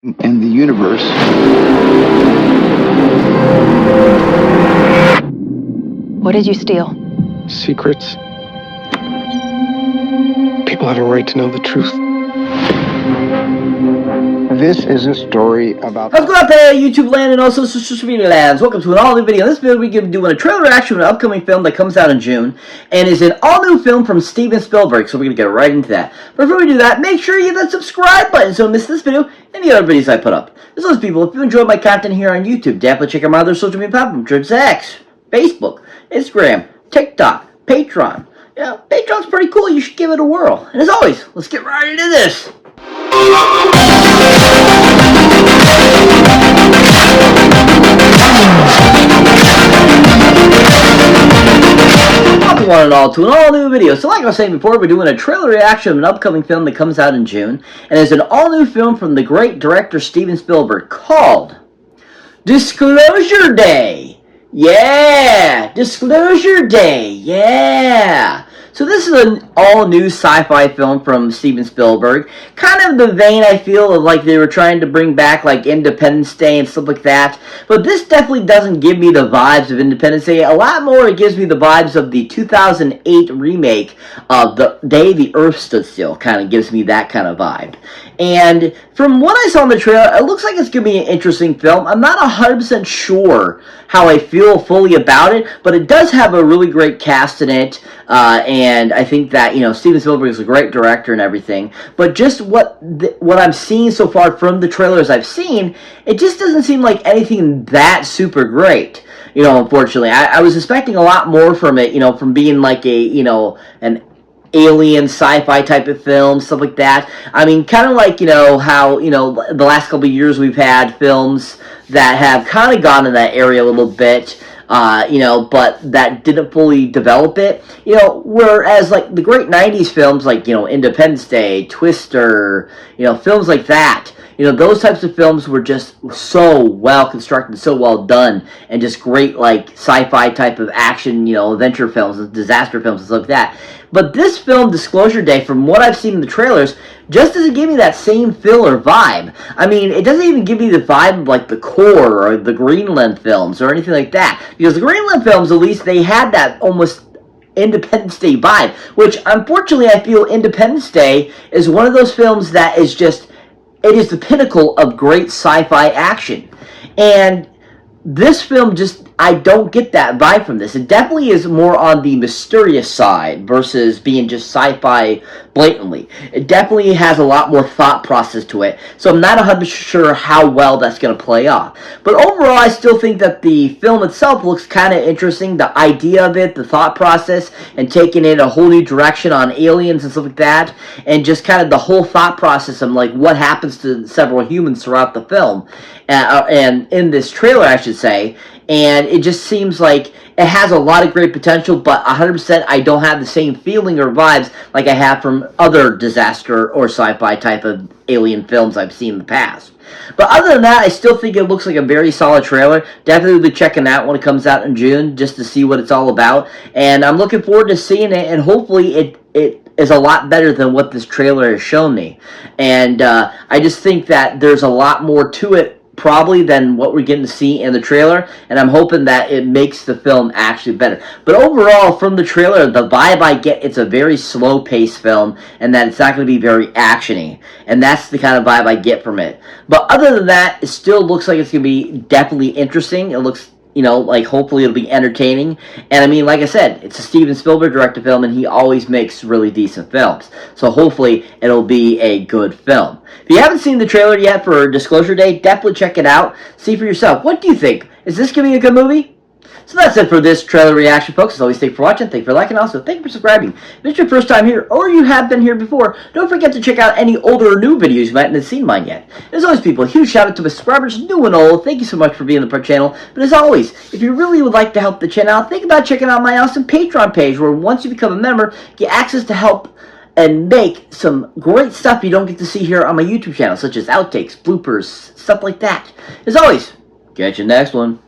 and the universe. What did you steal? Secrets. People have a right to know the truth. This is a story about... How's it going out there, YouTube land and also social media lands? Welcome to an all-new video. In this video, we're going to be doing a trailer reaction to an upcoming film that comes out in June, and is an all-new film from Steven Spielberg, so we're going to get right into that. But before we do that, make sure you hit that subscribe button so you don't miss this video and any other videos I put up. As always, people, if you enjoy my content here on YouTube, definitely check out my other social media platforms, X, Facebook, Instagram, TikTok, Patreon. You know, Patreon's pretty cool. You should give it a whirl. And as always, let's get right into this. Welcome one and all to an all-new video. So like I was saying before, we're doing a trailer reaction of an upcoming film that comes out in June, and it's an all-new film from the great director Steven Spielberg called Disclosure Day. Yeah! Disclosure Day. Yeah! So this is an all-new sci-fi film from Steven Spielberg. Kind of the vein, I feel, of like they were trying to bring back like Independence Day and stuff like that. But this definitely doesn't give me the vibes of Independence Day. A lot more, it gives me the vibes of the 2008 remake of The Day the Earth Stood Still. Kind of gives me that kind of vibe. And from what I saw in the trailer, it looks like it's going to be an interesting film. I'm not 100% sure how I feel fully about it, but it does have a really great cast in it. And I think that, you know, Steven Spielberg is a great director and everything. But just what I'm seeing so far from the trailers I've seen, it just doesn't seem like anything that super great. You know, unfortunately. I was expecting a lot more from it, you know, from being like a, you know, an alien sci-fi type of film, stuff like that. I mean, kind of like, you know, how, you know, the last couple of years we've had films that have kind of gone in that area a little bit, you know, but that didn't fully develop it. You know, whereas like the great 90s films like, you know, Independence Day, Twister, you know, films like that, you know, those types of films were just so well constructed, so well done, and just great, like, sci-fi type of action, you know, adventure films, and disaster films, and stuff like that. But this film, Disclosure Day, from what I've seen in the trailers, just doesn't give me that same feel or vibe. I mean, it doesn't even give me the vibe of, like, the Core or the Greenland films or anything like that. Because the Greenland films, at least, they had that almost Independence Day vibe, which, unfortunately, I feel Independence Day is one of those films that is just... it is the pinnacle of great sci-fi action. And this film just, I don't get that vibe from this. It definitely is more on the mysterious side versus being just sci-fi blatantly. It definitely has a lot more thought process to it. So I'm not 100% sure how well that's going to play off. But overall, I still think that the film itself looks kind of interesting. The idea of it, the thought process, and taking it a whole new direction on aliens and stuff like that. And just kind of the whole thought process of like what happens to several humans throughout the film. And in this trailer, I should say. And it just seems like it has a lot of great potential, but 100% I don't have the same feeling or vibes like I have from other disaster or sci-fi type of alien films I've seen in the past. But other than that, I still think it looks like a very solid trailer. Definitely will be checking that when it comes out in June, just to see what it's all about. And I'm looking forward to seeing it, and hopefully it is a lot better than what this trailer has shown me. And I just think that there's a lot more to it probably than what we're getting to see in the trailer, and I'm hoping that it makes the film actually better. But overall, from the trailer, the vibe I get, it's a very slow-paced film, and that it's not going to be very action-y, and that's the kind of vibe I get from it. But other than that, it still looks like it's going to be definitely interesting. It looks, you know, like hopefully it'll be entertaining. And I mean, like I said, it's a Steven Spielberg directed film, and he always makes really decent films. So hopefully it'll be a good film. If you haven't seen the trailer yet for Disclosure Day, definitely check it out. See for yourself. What do you think? Is this going to be a good movie? So that's it for this trailer reaction, folks. As always, thank you for watching, thank you for liking, also thank you for subscribing. If it's your first time here, or you have been here before, don't forget to check out any older or new videos you might not have seen mine yet. As always, people, a huge shout out to my subscribers, new and old. Thank you so much for being on the channel. But as always, if you really would like to help the channel out, think about checking out my awesome Patreon page, where once you become a member, you get access to help and make some great stuff you don't get to see here on my YouTube channel, such as outtakes, bloopers, stuff like that. As always, catch you next one.